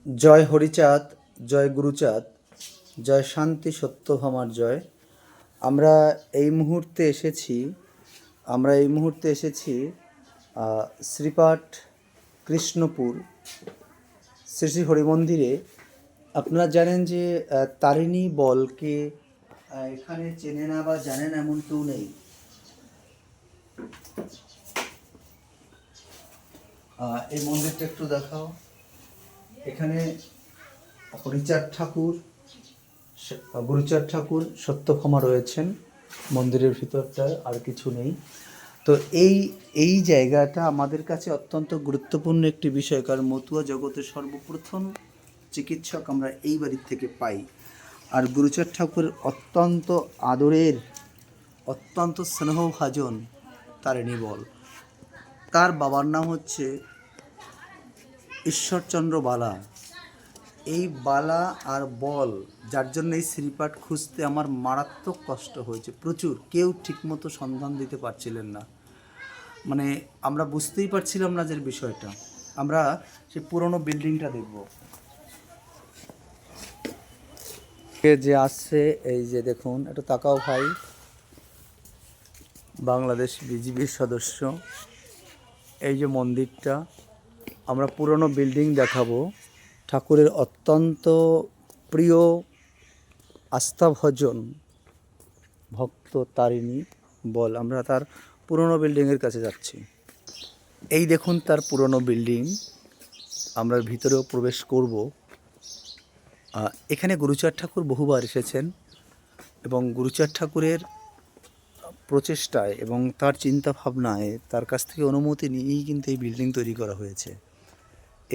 জয় হরিচাঁদ, জয় গুরুচাঁদ, জয় শান্তি সত্যভামার জয়। আমরা এই মুহূর্তে এসেছি আমরা এই মুহূর্তে এসেছি শ্রীপাঠ কৃষ্ণপুর শ্রী শ্রী হরিমন্দিরে। আপনারা জানেন যে তারিণী বলকে এখানে চেনে না বা জানে না এমন কেউ নেই। এই মন্দিরটা একটু দেখাও। এখানে হরিচাঁদ ঠাকুর, গুরুচাঁদ ঠাকুর, সত্যভামা রয়েছেন মন্দিরের ভিতরটায়, আর কিছু নেই। তো এই জায়গাটা আমাদের কাছে অত্যন্ত গুরুত্বপূর্ণ একটি বিষয়, কারণ মতুয়া জগতের সর্বপ্রথম চিকিৎসক আমরা এই বাড়ির থেকে পাই। আর গুরুচাঁদ ঠাকুর অত্যন্ত আদরের, অত্যন্ত স্নেহভাজন তারিণী বল। তার বাবার নাম হচ্ছে ঈশ্বরচন্দ্র বালা। এই বালা আর বল, যার জন্য এই শ্রীপাঠ খুঁজতে আমার মারাত্মক কষ্ট হয়েছে, প্রচুর। কেউ ঠিকমতো সন্ধান দিতে পারছিলেন না, মানে আমরা বুঝতেই পারছিলাম না যে বিষয়টা। আমরা সেই পুরনো বিল্ডিংটা দেখব। যে আসছে, এই যে দেখুন, একটু তাকাও ভাই, বাংলাদেশ বিজিবির সদস্য। এই যে মন্দিরটা, আমরা পুরনো বিল্ডিং দেখাবো। ঠাকুরের অত্যন্ত প্রিয় আস্থাভজন ভক্ত তারিণী বল। আমরা তার পুরনো বিল্ডিংয়ের কাছে যাচ্ছি। এই দেখুন তার পুরনো বিল্ডিং। আমরা ভিতরেও প্রবেশ করব। এখানে গুরুচাঁদ ঠাকুর বহুবার এসেছেন, এবং গুরুচাঁদ ঠাকুরের প্রচেষ্টায় এবং তার চিন্তা ভাবনায়, তার কাছ থেকে অনুমতি নিয়েই কিন্তু এই বিল্ডিং তৈরি করা হয়েছে।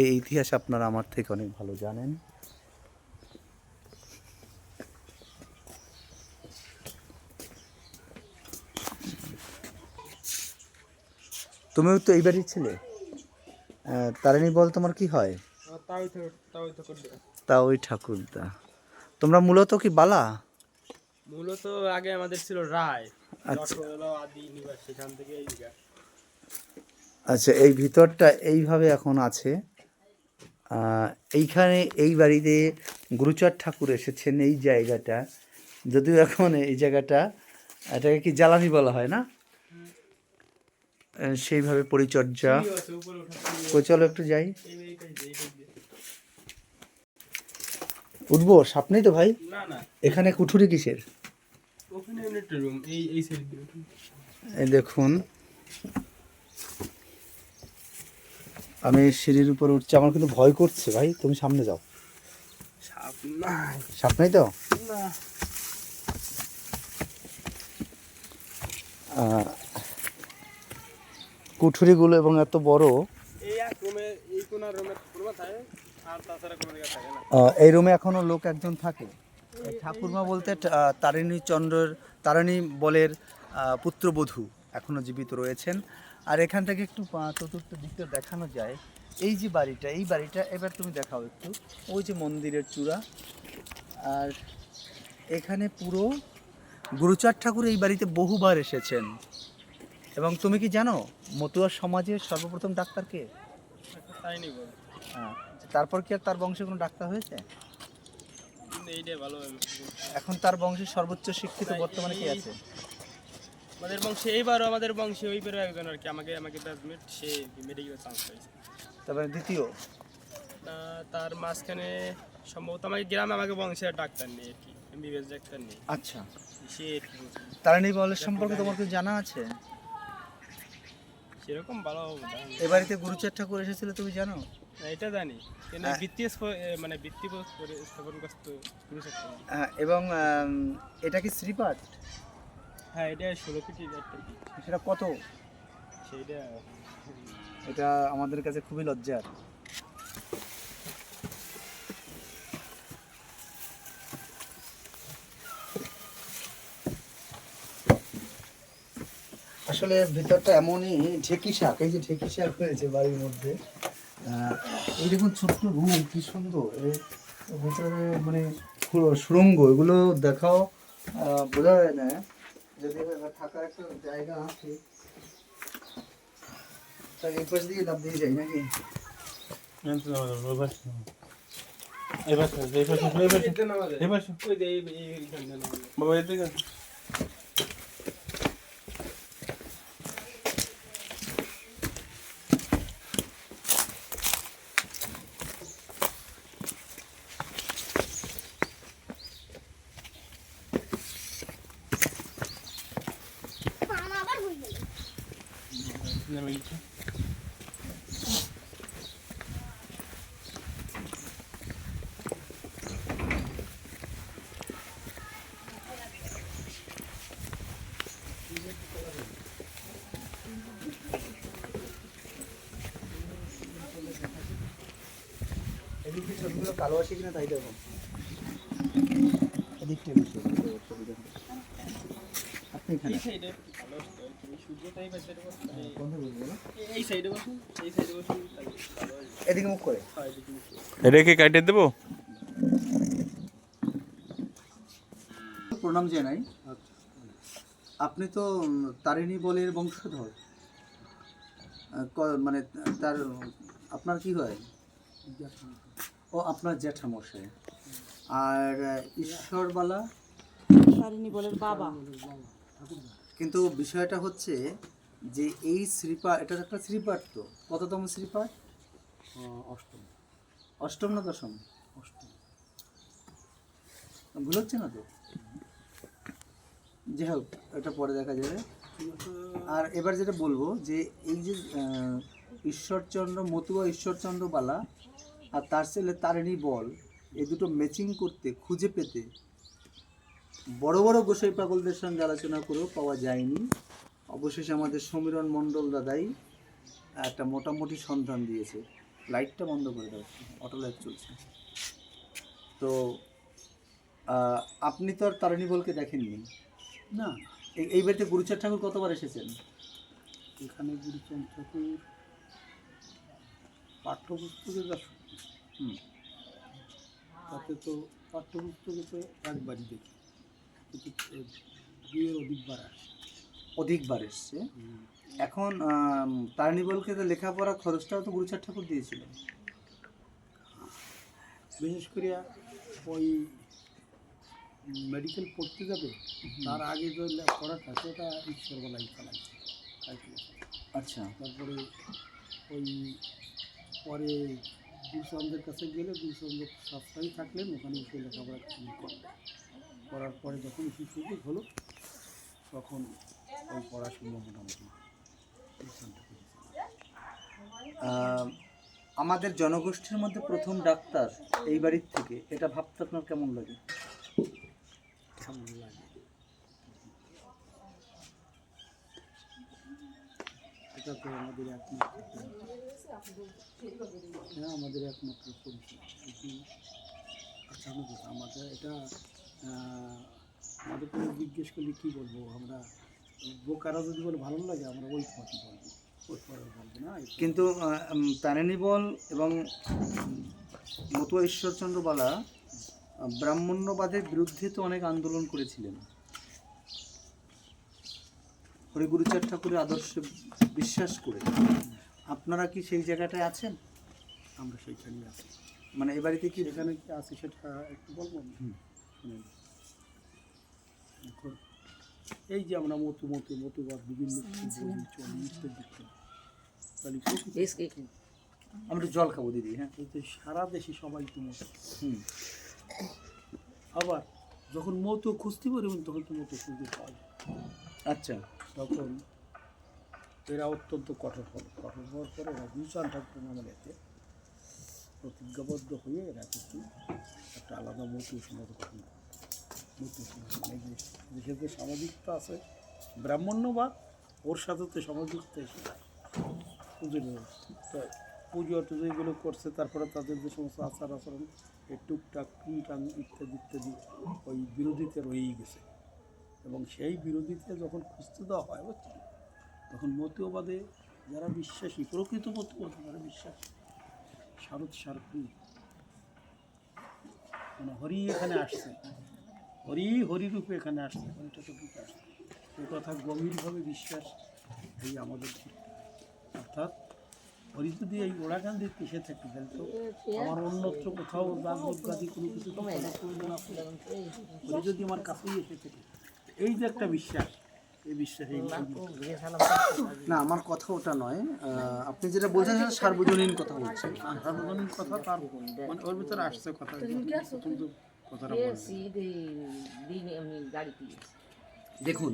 এই ইতিহাস আপনারা আমার থেকে অনেক ভালো জানেন। তুমিও তো এই বাড়ির ছেলে। তারিণী বল তোমার কি হয়? তা ওই ঠাকুরদা। তোমরা মূলত কি বালা? মূলত আগে আমাদের ছিল রায়। আচ্ছা আদি নিবাস, সেখান থেকে আচ্ছা, এই ভিতরটা এইভাবে এখন আছে। এইখানে এই বাড়িতে গুরুচাঁদ ঠাকুর এসেছেন। এই জায়গাটা, যদিও এখন এই জায়গাটা, এটাকে কি জ্বালানি বলা হয় না, সেইভাবে পরিচর্যা। চলো একটু যাই, উঠবো। সামনেই তো ভাই। এখানে কুঠুরি কিসের? এই দেখুন, আমি সিঁড়ির উপর উঠছি, আমার কিন্তু ভয় করছে ভাই। তুমি সামনে যাও। সাপ নাই তো? কুঠুরিগুলো এবং এত বড়। এই রুমে এখনো লোক একজন থাকে। ঠাকুরমা বলতে তারিণী বলের পুত্রবধূ এখনো জীবিত রয়েছেন। আর এখান থেকে একটু চতুর্থ দিকটা দেখানো যায়। এই যে বাড়িটা, এই বাড়িটা এবার তুমি দেখাও একটু। ওই যে মন্দিরের চূড়া, আর এখানে পুরো গুরুচাঁদ ঠাকুর এই বাড়িতে বহুবার এসেছেন। এবং তুমি কি জানো মতুয়া সমাজের সর্বপ্রথম ডাক্তার কে? হ্যাঁ, তারপর কি আর তার বংশে কোনো ডাক্তার হয়েছে? এখন তার বংশের সর্বোচ্চ শিক্ষিত বর্তমানে কে আছে? আমাদের বংশে ওইবারও একজন আর কি, আমাকে ব্যাচমেট, সে মেডিকেলে চান্স পাইছে। তারপরে দ্বিতীয়, তার মাঝখানে সম্ভবত আমাকে বংশের ডাক্তার নেই আর কি, এমবিবিএস ডাক্তার নেই। আচ্ছা, সে তারিণী বলের সম্পর্কে তোমার কি জানা আছে? সেরকম ভালো এ বাড়িতে গুরুচাঁদ ঠাকুর এসেছিল, তুমি জানো? এটা জানি, কিন্তু ভিত্তি স্থাপন করতে। এবং এটা কি শ্রীপাঠ? হ্যাঁ, এটা 16 ফিটের একটা। সেটা কত? সেইটা এটা আমাদের কাছে খুবই লজ্জার। আসলে ভিতরটা এমনই, ঢেকি শাক, এই যে ঢেকি শাক হয়েছে বাড়ির মধ্যে। এই দেখুন ছোট্ট রুম, কি সুন্দর। ভিতরে মানে সুড়ঙ্গ, এগুলো দেখাও, বোঝা যায় না যদি থাকার একটা জায়গা আছে। এই পাশ দিয়ে লাভ দিয়ে যাই নাকি? এবার এবার ওই যে এইখানে নামাজে। বাবা এদিকে নেমে গেছে। এদিকে ছবিগুলো কালো আসে কিনা তাই দেখো। এদিকটা বেশি ছবি দেখো। আপনি এখানে এই সাইডে ভালো আসতো আর কি। সূর্যটা এই পাশে বসে, বন্ধ করবো না? এই সাইডে বসুন, এই সাইডে বসুন, তাহলে ভালো আসবে। এদিকে মুখ করে। হয় এদিকে মুখ করে। এটা কি কাটিয়ে দেবো? প্রণাম জানাই। আপনি তো তারিণী বলের বংশধর। মানে তার আপনার কি হয়? ও আপনার জ্যাঠামশাই। আর ঈশ্বরবালা তারিণী বলের বাবা। কিন্তু বিষয়টা হচ্ছে যে এই শ্রীপাঠ, এটা একটা শ্রীপাঠ, তো কততম শ্রীপাঠ? অষ্টম। অষ্টম না দশম? অষ্টম। ভুল হচ্ছে না তো? যাই হোক, এটা পরে দেখা যাবে। আর এবার যেটা বলবো যে এই যে ঈশ্বরচন্দ্র মতুয়া ঈশ্বরচন্দ্র বালা আর তার ছেলে তারিণী বল, এই দুটো ম্যাচিং করতে খুঁজে পেতে বড় বড় গোসাই পাগলদের সঙ্গে আলোচনা করেও পাওয়া যায়নি। অবশেষে আমাদের সমীরণ মণ্ডল দাদাই একটা মোটামুটি সন্ধান দিয়েছে। লাইটটা বন্ধ করে দাও, অটো লাইট চলছে তো। আপনি তো আর তারিণী বলকে দেখেননি না? এই বাড়িতে গুরুচাঁদ ঠাকুর কতবার এসেছেন? এখানে গুরুচাঁদ ঠাকুর পাঠ্যপুস্তকে যা তাতে তো পাঠ্যপুস্তকে তো একবারই দেখি, কিন্তু দুইয়ের অধিকবার আসে। অধিকবার এসছে। এখন তারিণী বলকে তো লেখাপড়া খরচটাও তো গুরুচাঁদ ঠাকুর দিয়েছিলেন। বিশেষ করে ওই মেডিকেল পড়তে যাবে তার আগে যে পড়াটা সেটা ঈশ্বরবেলায় চালাইছে। আচ্ছা। তারপরে ওই পরে গুরুচন্দ্রের কাছে গেলে গুরুচন্দ্রের সপ্তাহে থাকলেন, ওখানে এসে লেখাপড়া শুরু করলেন। করার পরে যখন একটু সুযোগ হলো তখন ওই পড়াশুনো মোটামুটি আমাদের জনগোষ্ঠীর মধ্যে প্রথম ডাক্তার এই বাড়ির থেকে, এটা ভাবতে আপনার কেমন লাগে? কেমন লাগে, এটা তো আমাদের একমাত্র আমাদের একমাত্র পরিচয়। আচ্ছা আমাদের এটা আমাদের কোনো জিজ্ঞেস করলে কী বলবো, আমরা বোকারা যদি বলে ভালো লাগে আমরা ওই পথই বলবো, ওই পরে বলবো না। কিন্তু তারিণী বল এবং মতুয়া ঈশ্বরচন্দ্র বালা ব্রাহ্মণ্যবাদের বিরুদ্ধে তো অনেক আন্দোলন করেছিলেন। হরিগুরুচাঁদ ঠাকুরের আদর্শে বিশ্বাস করে। আপনারা কি সেই জায়গাটায় আছেন? আমরা সেইখানেই আছি। মানে এ বাড়িতে কি এখানে কি আছে সেটা একটু বলবো। শুনেন, এখন এই যে আমরা মতুবাদ বিভিন্ন আমরা একটু জল খাবো দিদি। হ্যাঁ, এই যে সারা দেশে সবাই তো মতো। আবার যখন মতো খুঁজতে পারবেন তখন তো মতো খুঁজতে পাওয়া যায়। আচ্ছা। তখন এরা অত্যন্ত কঠোর হওয়ার পরে এরা গুরুচাঁদ ঠাকুর নামের এতে প্রতিজ্ঞাবদ্ধ হয়ে এরা কিন্তু একটা আলাদা মতো সমাজ গঠন করে। মতো মানে দেশের যে সামাজিকতা আছে ব্রাহ্মণ্যবাদ, ওর সাথে তো সামাজিকতা এসে পুজো তো পুজো টুজো এগুলো করছে। তারপরে তাদের যে সমস্ত আচার আচরণ এই টুকটাক টাং ইত্যাদি ইত্যাদি ওই বিরোধিতা রয়েই গেছে। এবং সেই বিরোধিতা যখন খুঁজতে দেওয়া হয় বুঝছেন, তখন মতীয়বাদে যারা বিশ্বাসী, প্রকৃত মতীয়বাদে যারা বিশ্বাসী, শারদ সারথী মানে হরি এখানে আসছে, হরিরূপে এখানে আসছে, এটা তো ঠিক আসছে, এ কথা গভীরভাবে বিশ্বাস এই আমাদের। অর্থাৎ ওই যদি এই ওড়াকান্দির পিছিয়ে থাকতে তাহলে তো আমার অন্যত্র কোথাও রাজনীতি কোনো কিছু তো করার প্রয়োজন আছে। ওই যদি আমার কাছেই এসে থাকে, এই যে একটা বিশ্বাস, এই বিশ্বাস না, আমার কথা ওটা নয়। আপনি যেটা বলছেন সেটা সার্বজনীন কথা বলছেন। সার্বজনীন কথা, তার মানে ওর ভিতরে আসছে কথা, প্রথম তো কথাটা বলছি। দেখুন,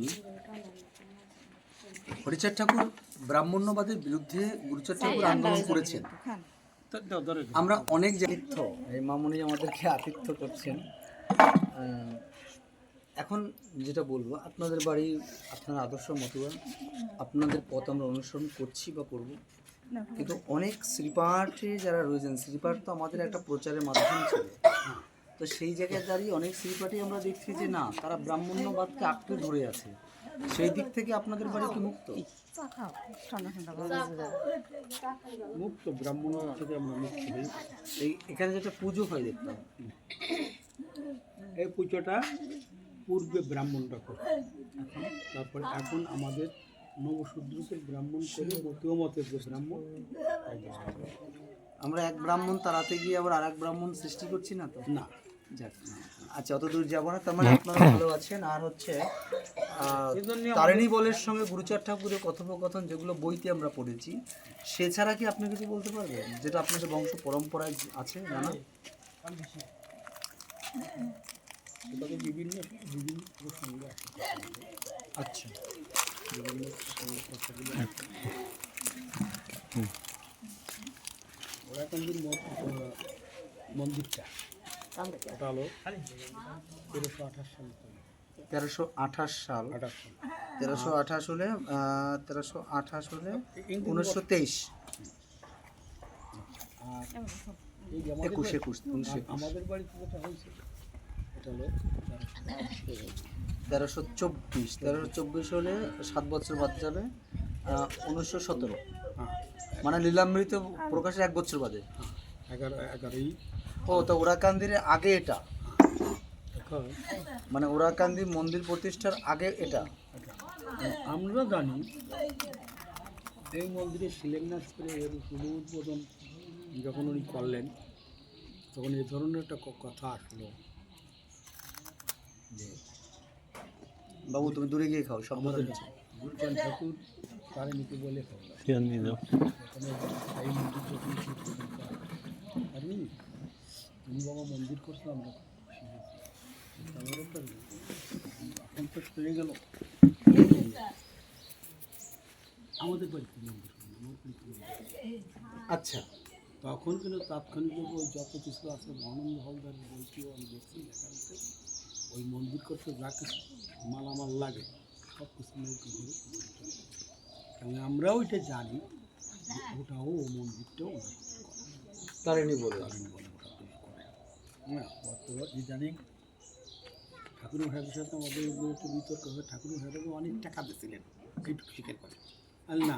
হরিচাঁদ ঠাকুর ব্রাহ্মণ্যবাদের বিরুদ্ধে গুরুচাঁদ ঠাকুর আন্দোলন করেছেন। আমরা অনেক আতিথ্য, এই মামুনি আমাদেরকে আতিথ্য করছেন। এখন যেটা বলবো, আপনাদের বাড়ি, আপনার আদর্শ মতুয়া, আপনাদের পথ আমরা অনুসরণ করছি বা করব, কিন্তু অনেক শ্রীপাঠে যারা রয়েছেন, শ্রীপাঠ তো আমাদের একটা প্রচারের মাধ্যম ছিল, তো সেই জায়গায় দাঁড়িয়ে অনেক শ্রীপাঠে আমরা দেখছি যে না, তারা ব্রাহ্মণ্যবাদকে আঁকড়ে ধরে আছে। সেই দিক থেকে আপনাদের বাড়ি কি মুক্ত? মুক্ত, ব্রাহ্মণ থেকে আমরা মুক্ত হই। এখানে যেটা পুজো হয় দেখলাম, এই পুজোটা পূর্বে ব্রাহ্মণরা করে, তারপরে এখন আমাদের নবশূদ্রকে ব্রাহ্মণ থেকে মতীয় মতের যে ব্রাহ্মণ, আমরা এক ব্রাহ্মণ তাড়াতে গিয়ে আবার আর এক ব্রাহ্মণ সৃষ্টি করছি না তো? না। যাক, আচ্ছা, অত দূর যাবো না। তার মানে আপনারা ভালো আছেন। আর হচ্ছে তারিণী বলের সঙ্গে গুরুচাঁদ ঠাকুরের কথোপকথন যেগুলো বইতে আমরা পড়েছি, সে ছাড়া কি আপনি কিছু বলতে পারবেন যেটা আপনাদের বংশ পরম্পরায় আছে? জানা সেটাকে বিভিন্ন প্রসঙ্গে আসে। আচ্ছা, বিভিন্ন প্রসঙ্গে কথাগুলো ওরাকান্দির মন্দিরটা ওটা হলো 1328 সাল। 1328 সাল। 1328 হলে 1328 হলে 1923। আর এই 21 আমাদের বাড়িতে যেটা হয়েছে এটা হলো 1324 হলে 7 বছর বাদ যাবে 1917, মানে লীলামৃত প্রকাশের 1 বছর বাদে। 11 ও, তো ওরাকান্দির আগে এটা, মানে ওরাকান্দি মন্দির প্রতিষ্ঠার আগে এটা। আমরা জানি এই মন্দিরে শিলান্যাস করে এর শুভ উদ্বোধন যখন উনি করলেন, তখন এই ধরনের একটা কথা আসলো যে, বাবু তুমি দূরে গিয়ে খাও, সব আমাদের গুরুচাঁদ ঠাকুর তারিণীকে বলে ফেলল, এই মন্দির যখন আমি তুমি বাবা মন্দির করছো, আমরা এখন তো চলে গেল আমাদের বাড়িতে মন্দির। আচ্ছা, তখন কিন্তু তাৎক্ষণিক ওই যত কিছু আছে আনন্দ হলদারের বইটিও আমি দেখছি, লেখা আছে ওই মন্দির করতে যা কিছু মালামাল লাগে সব কিছু নৌকা ধরে কারণ আমরাও এটা জানি যে ওটাও ও মন্দিরটাও তারিণী বলে। হ্যাঁ, ইদানিং ঠাকুর সাহেবের সাথে আমাদের একটু বিতর্ক হয়ে ঠাকুর সাহেব অনেক টাকা দিয়েছিলেন, এইটুকু স্বীকার করে। আর না,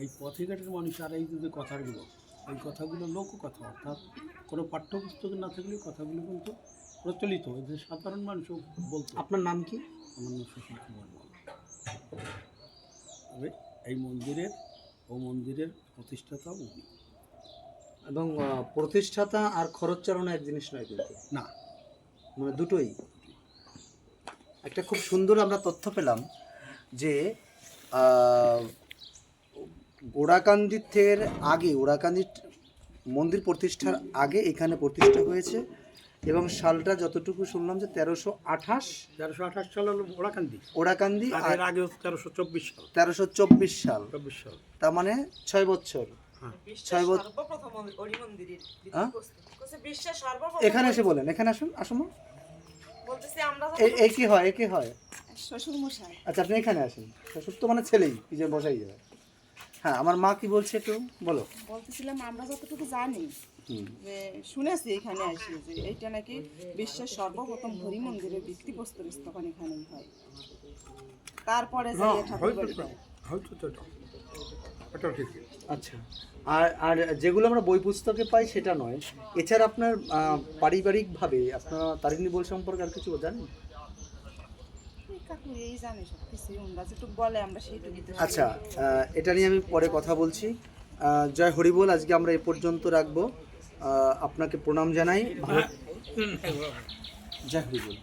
এই পথেঘাটের মানুষ আর এই যে কথাগুলো, এই কথাগুলো লোককথা, অর্থাৎ কোনো পাঠ্যপুস্তকে না থাকলে কথাগুলো কিন্তু প্রচলিত, যে সাধারণ মানুষও বলতো। আপনার নাম কি? আমার নাম সুশীল কুমার বল। তবে এই মন্দিরের প্রতিষ্ঠাতা উনি। এবং প্রতিষ্ঠাতা আর খরচ চালানো এক জিনিস নয় কিন্তু, না, মানে দুটোই। একটা খুব সুন্দর আমরা তথ্য পেলাম যে ওরাকান্দির আগে, ওরাকান্দির মন্দির প্রতিষ্ঠার আগে এখানে প্রতিষ্ঠা হয়েছে, এবং সালটা যতটুকু শুনলাম যে 1328 সাল হলো ওরাকান্দি, আর আগে 1324 সাল। 1324 সাল, 24 সাল, তার মানে 6 বছর। 6 বছর। এখানে এসে বলেন, এখানে আসুন, আসুন। এই কি হয়, এ কি হয়? শ্বশুর মশাই। আচ্ছা, আপনি এখানে আসেন। শ্বশুর তো মানে ছেলেই, কি যে বসাই যাবে। হ্যাঁ, আমার মা কি বলছে একটু বলো। বলতেছিলাম আমরা যতটুকু জানি যে শুনেছি এখানে আসি যে এইটা নাকি বিশ্বের সর্বপ্রথম হরি মন্দিরের ভিত্তিপ্রস্তর স্থাপন এখানেই হয়, তারপরে ঠাকুর বাড়ি হয়। আচ্ছা, আর যেগুলো আমরা বই পুস্তকে পাই সেটা নয়, এছাড়া আপনার পারিবারিকভাবে আপনারা তারিণী বল সম্পর্কে আর কিছু জানেন? কাকু এই জানে সব কিছু, আমরা যেটুকু বলে আমরা সেইটুকু। আচ্ছা, এটা নিয়ে আমি পরে কথা বলছি। জয় হরিবোল। আজকে আমরা এ পর্যন্ত রাখবো। আপনাকে প্রণাম জানাই। জয় হরিবোল।